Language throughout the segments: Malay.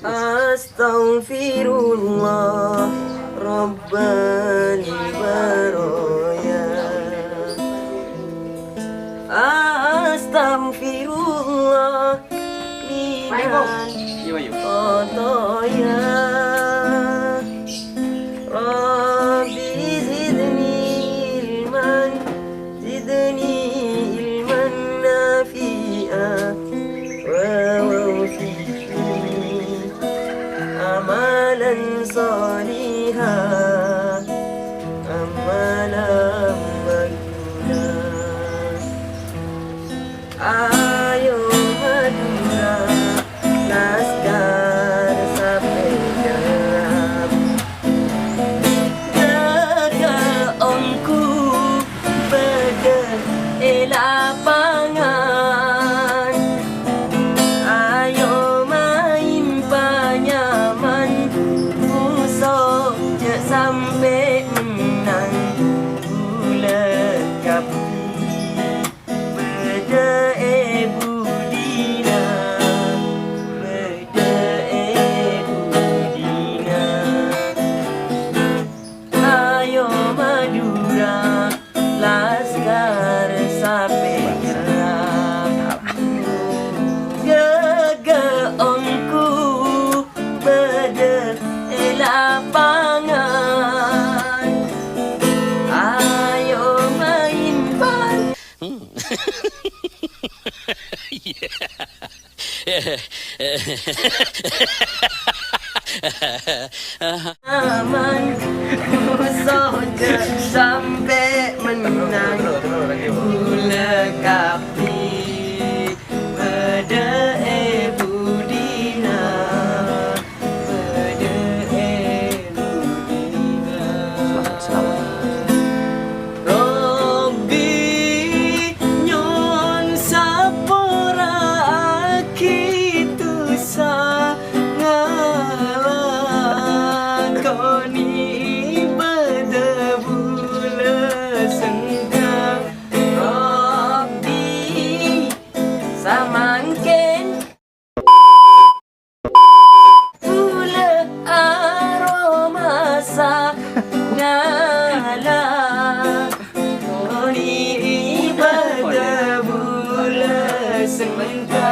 Astaghfirullah Rabbal baraya. Astaghfirullah minal khotoya. Rabbi zidni ilman nafi'a wa wafiqni amalan salihah amalan makbulah. Ayo Madura laskar sampai gelap, jaga ongku lapangan. Ayo main panyaman, musuh je sampai menang. Bulat kapi beda budina, beda budina. Ayo Madura laskar sampai gelap, jaga ongku beda lapangan. Ayo main pan. Aman musuh je sampai menang. Bula kapi beda budina, beda budina. Robbi nyon sapora akitu sangalan koni beda bula senja. Robbi samangken bula aroma sa ngala koni beda bula senja.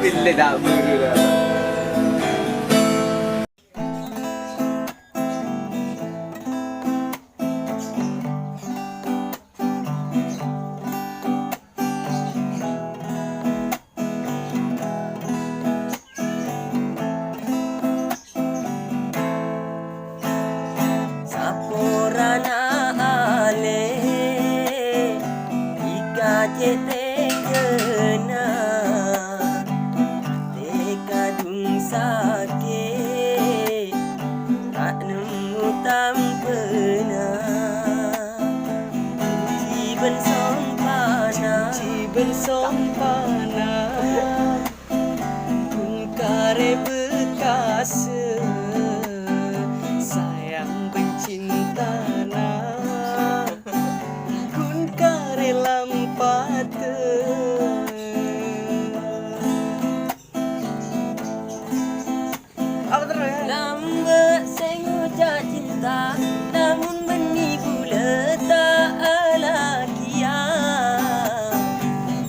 Bila tak bergerak. Saporana ale ika jeteng jena tekadung sakit tak nemu tampena. Ciben sompana kare bekasa sayang bencintana kun kare lampate. Lamba sing ucap cinta namun benih pula tak ala kiam.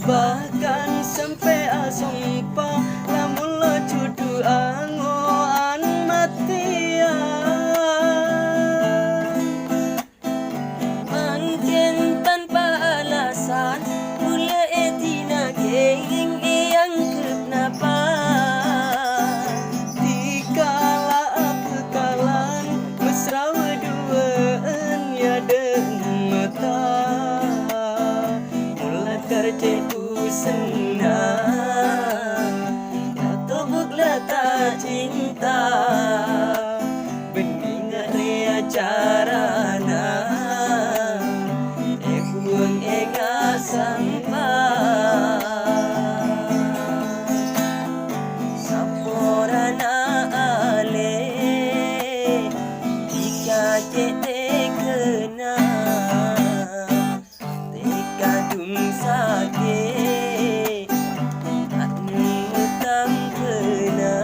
Bahkan sampai asompa lamun lo cudu angoan matian. Mungkin tanpa alasan mula etina keling yang kenapa. Dikala bekalan mesra te kena te kadung sakit anu utang kena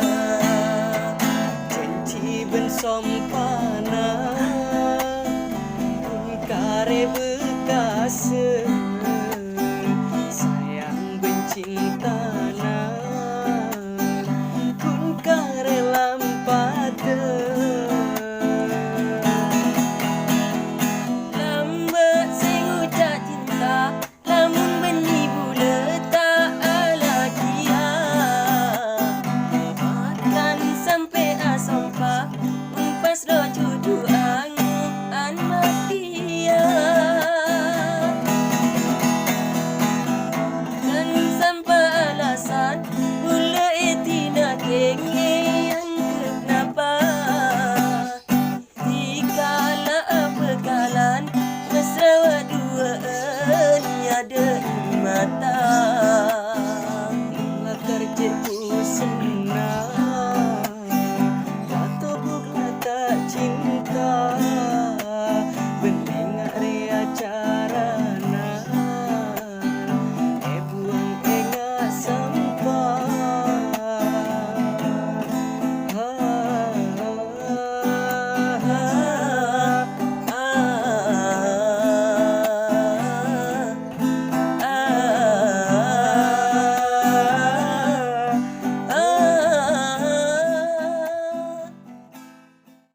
janji ben sompana kare bekase